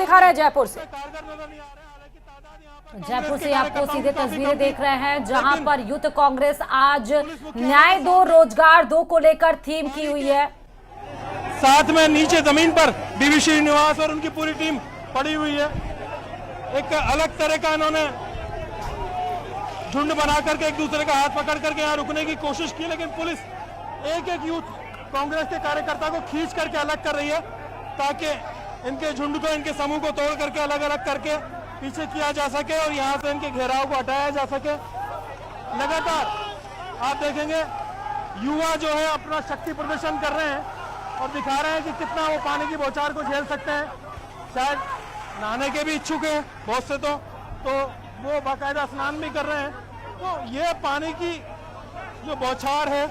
दिखा रहा है जयपुर से। जयपुर से आपको सीधे तस्वीरें देख रहे हैं जहां पर यूथ कांग्रेस आज न्याय दो रोजगार दो को लेकर थीम की हुई है। साथ में नीचे जमीन पर बीवी श्रीनिवास और उनकी पूरी टीम पड़ी हुई है। एक अलग तरह का इन्होंने झुंड बना करके एक दूसरे का हाथ पकड़ करके यहाँ रुकने की कोशिश की, लेकिन पुलिस एक एक यूथ कांग्रेस के कार्यकर्ता को खींच करके अलग कर रही है ताकि इनके झुंड को, इनके समूह को तोड़ करके अलग अलग करके पीछे किया जा सके और यहाँ से इनके घेराव को हटाया जा सके। लगातार आप देखेंगे युवा जो है अपना शक्ति प्रदर्शन कर रहे हैं और दिखा रहे हैं कि कितना वो पानी की बौछार को झेल सकते हैं। शायद नहाने के भी इच्छुक हैं बहुत से, तो वो बाकायदा स्नान भी कर रहे हैं। तो ये पानी की जो बौछार है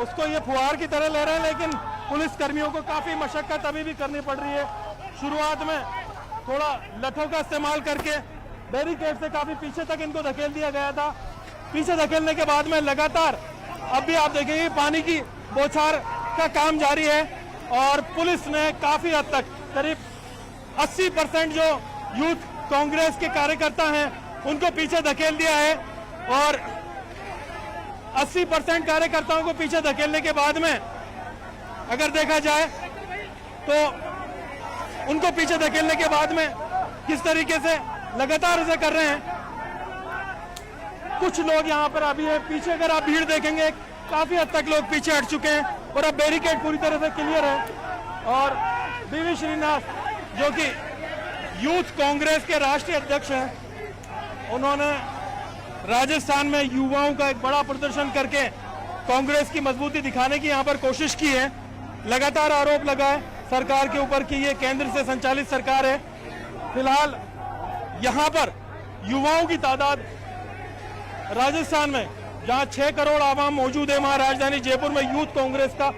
उसको ये फुहार की तरह ले रहे हैं, लेकिन पुलिस कर्मियों को काफी मशक्कत अभी भी करनी पड़ रही है। शुरुआत में थोड़ा लठों का इस्तेमाल करके बैरिकेड से काफी पीछे तक इनको धकेल दिया गया था। पीछे धकेलने के बाद में लगातार अब भी आप देखेंगे पानी की बौछार का काम जारी है और पुलिस ने काफी हद तक करीब 80% जो यूथ कांग्रेस के कार्यकर्ता हैं उनको पीछे धकेल दिया है और 80% कार्यकर्ताओं को पीछे धकेलने के बाद में अगर देखा जाए तो उनको पीछे धकेलने के बाद में किस तरीके से लगातार इसे कर रहे हैं। कुछ लोग यहाँ पर अभी है, पीछे अगर आप भीड़ देखेंगे काफी हद तक लोग पीछे हट चुके हैं और अब बैरिकेड पूरी तरह से क्लियर है। और बीवी श्रीनिवास जो कि यूथ कांग्रेस के राष्ट्रीय अध्यक्ष हैं, उन्होंने राजस्थान में युवाओं का एक बड़ा प्रदर्शन करके कांग्रेस की मजबूती दिखाने की यहाँ पर कोशिश की है। लगातार आरोप लगाए सरकार के ऊपर कि ये केंद्र से संचालित सरकार है। फिलहाल यहाँ पर युवाओं की तादाद राजस्थान में जहाँ 6 करोड़ आवाम मौजूद है, वहाँ राजधानी जयपुर में यूथ कांग्रेस का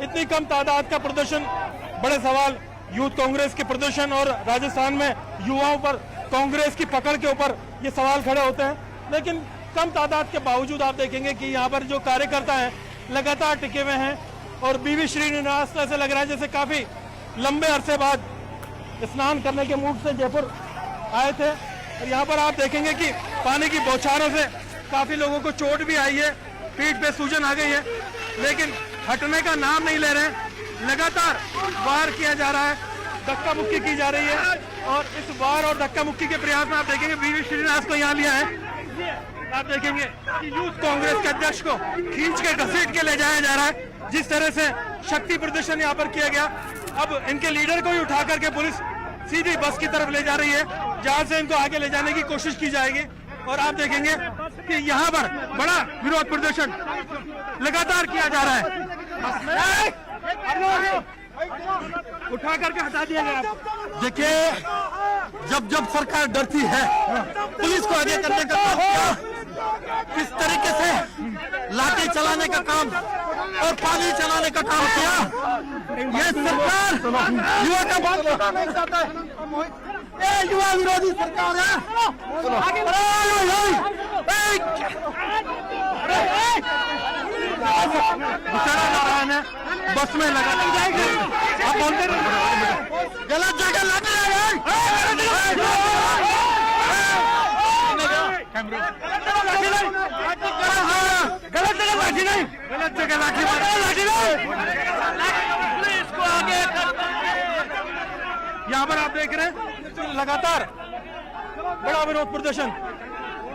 इतनी कम तादाद का प्रदर्शन, बड़े सवाल यूथ कांग्रेस के प्रदर्शन और राजस्थान में युवाओं पर कांग्रेस की पकड़ के ऊपर ये सवाल खड़े होते हैं। लेकिन कम तादाद के बावजूद आप देखेंगे कि यहाँ पर जो कार्यकर्ता हैं लगातार टिके हुए हैं और बीवी श्रीनिवास ऐसे लग रहा है जैसे काफी लंबे अरसे बाद स्नान करने के मूड से जयपुर आए थे। और यहाँ पर आप देखेंगे कि पानी की बौछारों से काफी लोगों को चोट भी आई है, पीठ पे सूजन आ गई है, लेकिन हटने का नाम नहीं ले रहे। लगातार वार किया जा रहा है, धक्का मुक्की की जा रही है और इस वार और धक्का मुक्की के प्रयास में आप देखेंगे बीवी श्रीनिवास को यहाँ लिया है। आप देखेंगे कि यूथ कांग्रेस के अध्यक्ष को खींच के घसीट के ले जाया जा रहा है। जिस तरह से शक्ति प्रदर्शन यहाँ पर किया गया, अब इनके लीडर को ही उठा करके पुलिस सीधी बस की तरफ ले जा रही है जहां से इनको आगे ले जाने की कोशिश की जाएगी। और आप देखेंगे कि यहाँ पर बड़ा विरोध प्रदर्शन लगातार किया जा रहा है। उठा करके हटा दिया गया। देखिए, जब जब सरकार डरती है पुलिस को आगे करने का काम किया, किस तरीके से लाठी चलाने का काम और पानी चलाने का काम किया। ये सरकार युवा का बात छोड़ना नहीं चाहता है। ये युवा विरोधी सरकार है। बेचारा नारायण है, बस में लगा आप बोलते गलत जगह लगे गलत जगह लाठी इसको आगे। यहाँ पर आप देख रहे हैं लगातार बड़ा विरोध प्रदर्शन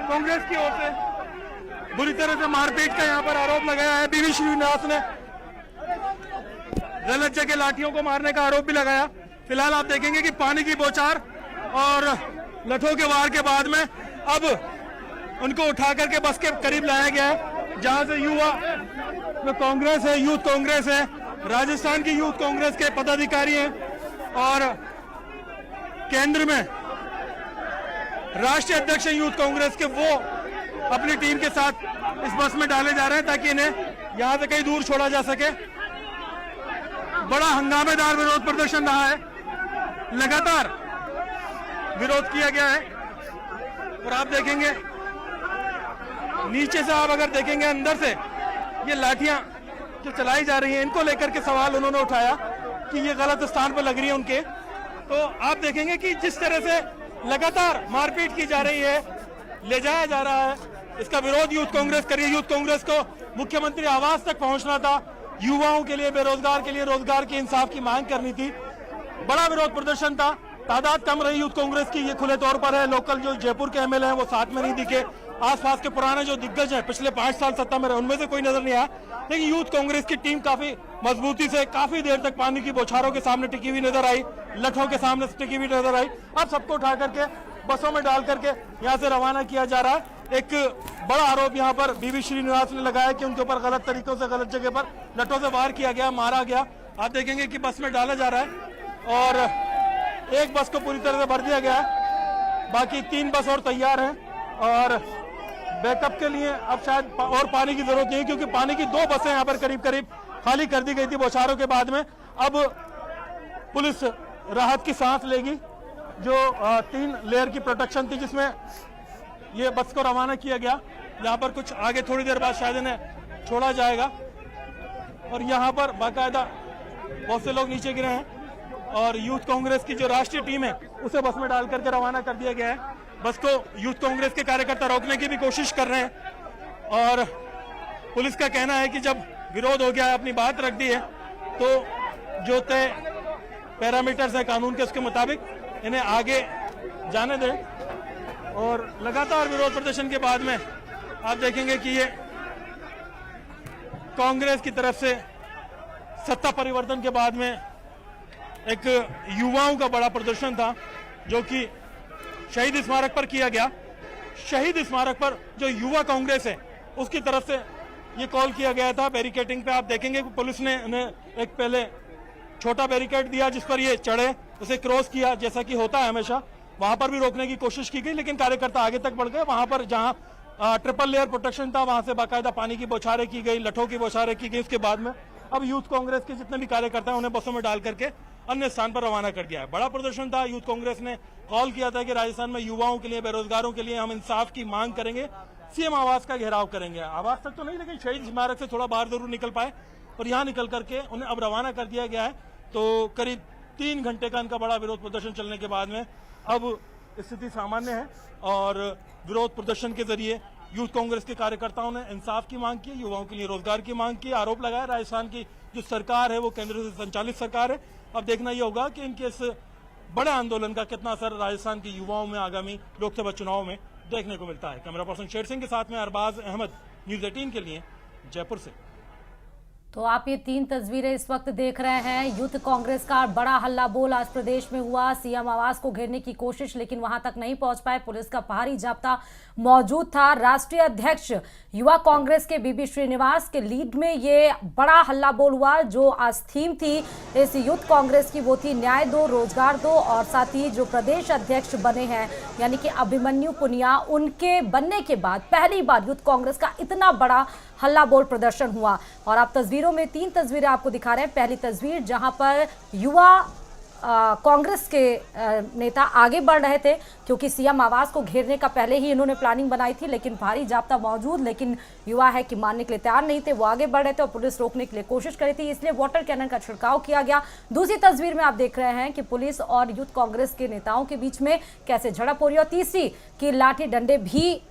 कांग्रेस की ओर से, बुरी तरह से मारपीट का यहाँ पर आरोप लगाया है। बीवी श्रीनिवास ने गलत जगह लाठियों को मारने का आरोप भी लगाया। फिलहाल आप देखेंगे कि पानी की बौछार और लठों के वार के बाद में अब उनको उठा करके बस के करीब लाया गया है जहां से युवा जो कांग्रेस है, यूथ कांग्रेस है, राजस्थान की यूथ कांग्रेस के पदाधिकारी हैं और केंद्र में राष्ट्रीय अध्यक्ष यूथ कांग्रेस के, वो अपनी टीम के साथ इस बस में डाले जा रहे हैं ताकि इन्हें यहां से कहीं दूर छोड़ा जा सके। बड़ा हंगामेदार विरोध प्रदर्शन रहा है, लगातार विरोध किया गया है। और आप देखेंगे नीचे से, आप अगर देखेंगे अंदर से ये लाठियां जो चलाई जा रही हैं, इनको लेकर के सवाल उन्होंने उठाया कि ये गलत स्थान पर लग रही है उनके। तो आप देखेंगे कि जिस तरह से लगातार मारपीट की जा रही है, ले जाया जा रहा है, इसका विरोध यूथ कांग्रेस करिए। यूथ कांग्रेस को मुख्यमंत्री आवास तक पहुंचना था, युवाओं के लिए, बेरोजगार के लिए रोजगार के इंसाफ की मांग करनी थी। बड़ा विरोध प्रदर्शन था, तादाद कम रही यूथ कांग्रेस की, ये खुले तौर पर है। लोकल जो जयपुर के एमएलए हैं वो साथ में नहीं दिखे, आसपास के पुराने जो दिग्गज हैं पिछले 5 साल सत्ता में रहे उनमें से कोई नजर नहीं आया। लेकिन यूथ कांग्रेस की टीम काफी मजबूती से काफी देर तक पानी की बौछारों के सामने टिकी हुई नजर आई, लठों के सामने टिकी हुई नजर आई। अब सबको उठा करके बसों में डाल करके यहाँ से रवाना किया जा रहा है। एक बड़ा आरोप यहाँ पर बीवी श्रीनिवास ने लगाया कि उनके ऊपर गलत तरीकों से गलत जगह पर लठों से वार किया गया, मारा गया। आप देखेंगे कि बस में डाला जा रहा है और एक बस को पूरी तरह से भर दिया गया है, बाकी 3 बस और तैयार हैं और बैकअप के लिए अब शायद और पानी की जरूरत नहीं है, क्योंकि पानी की 2 बसें यहाँ पर करीब करीब खाली कर दी गई थी बौछारों के बाद में। अब पुलिस राहत की सांस लेगी। जो 3 लेयर की प्रोटेक्शन थी जिसमें ये बस को रवाना किया गया, यहाँ पर कुछ आगे थोड़ी देर बाद शायद इन्हें छोड़ा जाएगा और यहाँ पर बाकायदा बहुत से लोग नीचे गिरे हैं और यूथ कांग्रेस की जो राष्ट्रीय टीम है उसे बस में डाल करके रवाना कर दिया गया है। बस को यूथ कांग्रेस के कार्यकर्ता रोकने की भी कोशिश कर रहे हैं और पुलिस का कहना है कि जब विरोध हो गया है, अपनी बात रख दी है, तो जो तय पैरामीटर्स है कानून के उसके मुताबिक इन्हें आगे जाने दें। और लगातार विरोध प्रदर्शन के बाद में आप देखेंगे कि ये कांग्रेस की तरफ से सत्ता परिवर्तन के बाद में एक युवाओं का बड़ा प्रदर्शन था जो कि शहीद स्मारक पर किया गया। शहीद स्मारक पर जो युवा कांग्रेस है उसकी तरफ से ये कॉल किया गया था बैरिकेडिंग पे। आप देखेंगे कि पुलिस ने उन्हें एक पहले छोटा बैरिकेड दिया जिस पर ये चढ़े, उसे क्रॉस किया जैसा कि होता है हमेशा, वहां पर भी रोकने की कोशिश की गई, लेकिन कार्यकर्ता आगे तक बढ़ गए। वहां पर जहां ट्रिपल लेयर प्रोटेक्शन था वहां से बाकायदा पानी की बौछारें की गई, लठों की बौछारें की गई। उसके बाद में अब यूथ कांग्रेस के जितने भी कार्यकर्ता हैं उन्हें बसों में डाल करके अन्य स्थान पर रवाना कर दिया है। बड़ा प्रदर्शन था। यूथ कांग्रेस ने कॉल किया था कि राजस्थान में युवाओं के लिए, बेरोजगारों के लिए हम इंसाफ की मांग करेंगे, सीएम आवास का घेराव करेंगे। आवास तक तो नहीं, लेकिन शहीद स्मारक से थोड़ा बाहर जरूर निकल पाए और यहाँ निकल करके उन्हें अब रवाना कर दिया गया है। तो करीब 3 घंटे का इनका बड़ा विरोध प्रदर्शन चलने के बाद में अब स्थिति सामान्य है और विरोध प्रदर्शन के जरिए यूथ कांग्रेस के कार्यकर्ताओं ने इंसाफ की मांग की, युवाओं के लिए रोजगार की मांग की। आरोप लगाया राजस्थान की जो सरकार है वो केंद्र से संचालित सरकार है। अब देखना ये होगा कि इनके इस बड़े आंदोलन का कितना असर राजस्थान के युवाओं में आगामी लोकसभा चुनाव में देखने को मिलता है। कैमरा पर्सन शेर सिंह के साथ में अरबाज अहमद, न्यूज 18 के लिए जयपुर से। तो आप ये 3 तस्वीरें इस वक्त देख रहे हैं। यूथ कांग्रेस का बड़ा हल्ला बोल आज प्रदेश में हुआ। सीएम आवास को घेरने की कोशिश, लेकिन वहां तक नहीं पहुंच पाए। पुलिस का भारी जाब्ता मौजूद था। राष्ट्रीय अध्यक्ष युवा कांग्रेस के बीबी श्रीनिवास के लीड में ये बड़ा हल्ला बोल हुआ। जो आज थीम थी इस यूथ कांग्रेस की वो थी न्याय दो, रोजगार दो, और साथ ही जो प्रदेश अध्यक्ष बने हैं यानी कि अभिमन्यु पुनिया, उनके बनने के बाद पहली बार यूथ कांग्रेस का इतना बड़ा हल्ला बोल प्रदर्शन हुआ। और आप तस्वीरों में 3 तस्वीरें आपको दिखा रहे हैं। पहली तस्वीर जहां पर युवा कांग्रेस के नेता आगे बढ़ रहे थे, क्योंकि सीएम आवास को घेरने का पहले ही इन्होंने प्लानिंग बनाई थी, लेकिन भारी जाब्ता मौजूद, लेकिन युवा है कि मानने के लिए तैयार नहीं थे। वो आगे बढ़ रहे थे और पुलिस रोकने के लिए कोशिश करी थी, इसलिए वाटर कैनन का छिड़काव किया गया। दूसरी तस्वीर में आप देख रहे हैं कि पुलिस और यूथ कांग्रेस के नेताओं के बीच में कैसे झड़प हो रही है। और तीसरी कि लाठी डंडे भी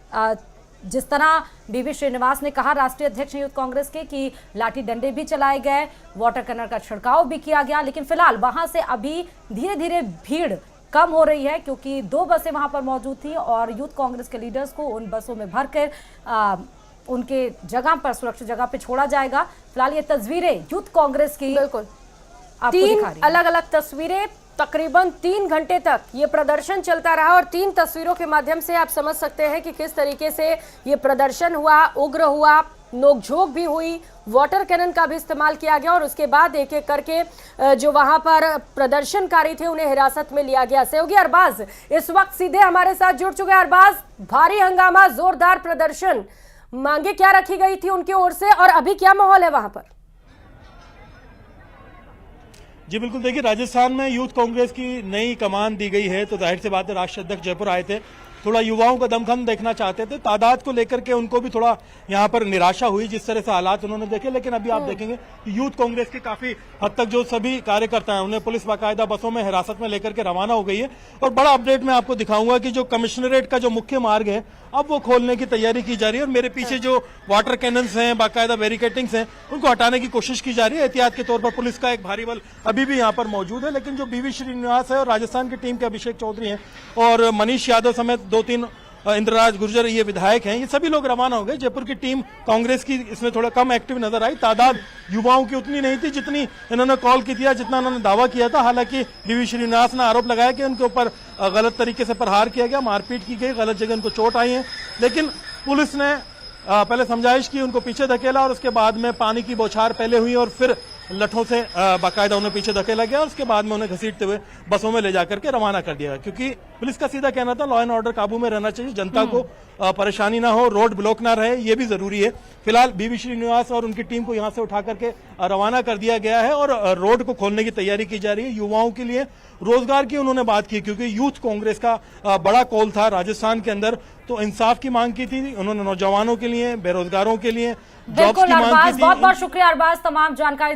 जिस तरह बीबी श्रीनिवास ने कहा, राष्ट्रीय अध्यक्ष यूथ कांग्रेस के, कि लाठी डंडे भी चलाए गए, वाटर कैनन का छिड़काव भी किया गया। लेकिन फिलहाल वहां से अभी धीरे धीरे भीड़ कम हो रही है, क्योंकि 2 बसें वहां पर मौजूद थी और यूथ कांग्रेस के लीडर्स को उन बसों में भरकर उनके जगह पर, सुरक्षित जगह पे छोड़ा जाएगा। फिलहाल ये तस्वीरें यूथ कांग्रेस की बिल्कुल आपको 3 दिखा रही अलग अलग तस्वीरें, तकरीबन 3 घंटे तक ये प्रदर्शन चलता रहा। और 3 तस्वीरों के माध्यम से आप समझ सकते हैं कि किस तरीके से ये प्रदर्शन हुआ, उग्र हुआ, नोकझोंक भी हुई, वाटर कैनन का भी इस्तेमाल किया गया और उसके बाद एक एक करके जो वहां पर प्रदर्शनकारी थे उन्हें हिरासत में लिया गया। सहयोगी अरबाज इस वक्त सीधे हमारे साथ जुड़ चुके हैं। अरबाज, भारी हंगामा, जोरदार प्रदर्शन, मांगे क्या रखी गई थी उनकी ओर से और अभी क्या माहौल है वहां पर? जी बिल्कुल, देखिए राजस्थान में यूथ कांग्रेस की नई कमान दी गई है, तो जाहिर सी बात है राष्ट्रीय अध्यक्ष जयपुर आए थे थोड़ा युवाओं का दमखम देखना चाहते थे। तादाद को लेकर के उनको भी थोड़ा यहाँ पर निराशा हुई जिस तरह से हालात उन्होंने देखे। लेकिन अभी आप देखेंगे कि यूथ कांग्रेस के काफी हद तक जो सभी कार्यकर्ता हैं उन्हें पुलिस बाकायदा बसों में हिरासत में लेकर के रवाना हो गई है। और बड़ा अपडेट मैं आपको दिखाऊंगा कि जो कमिश्नरेट का जो मुख्य मार्ग है अब वो खोलने की तैयारी की जा रही है। और मेरे पीछे जो वाटर कैनन्स हैं, बाकायदा बैरिकेटिंग्स हैं, उनको हटाने की कोशिश की जा रही है। एहतियात के तौर पर पुलिस का एक भारी बल अभी भी यहाँ पर मौजूद है। लेकिन जो बीवी श्रीनिवास है और राजस्थान की टीम के अभिषेक चौधरी हैं और मनीष यादव समेत 2-3 इंद्रराज गुर्जर ये विधायक हैं, ये सभी लोग रवाना हो गए। जयपुर की टीम कांग्रेस की इसमें थोड़ा कम एक्टिव नजर आई। तादाद युवाओं की उतनी नहीं थी जितनी इन्होंने कॉल की थी, जितना इन्होंने दावा किया था। हालांकि बीवी श्रीनिवास ने आरोप लगाया कि उनके ऊपर गलत तरीके से प्रहार किया गया, मारपीट की गई, गलत जगह उनको चोट आई है। लेकिन पुलिस ने पहले समझाइश की, उनको पीछे धकेला और उसके बाद में पानी की बौछार पहले हुई और फिर लठों से बाकायदा उन्हें पीछे धकेला गया और उसके बाद में उन्हें घसीटते हुए बसों में ले जाकर के रवाना कर दिया गया। क्योंकि पुलिस का सीधा कहना था लॉ एंड ऑर्डर काबू में रहना चाहिए, जनता को परेशानी ना हो, रोड ब्लॉक ना रहे, ये भी जरूरी है। फिलहाल बीवी श्रीनिवास और उनकी टीम को यहां से उठा करके रवाना कर दिया गया है और रोड को खोलने की तैयारी की जा रही है। युवाओं के लिए रोजगार की उन्होंने बात की क्योंकि यूथ कांग्रेस का बड़ा कॉल था राजस्थान के अंदर, तो इंसाफ की मांग की थी उन्होंने, नौजवानों के लिए, बेरोजगारों के लिए जॉब्स की मांग की थी। बहुत बहुत शुक्रिया अरबाज तमाम जानकारी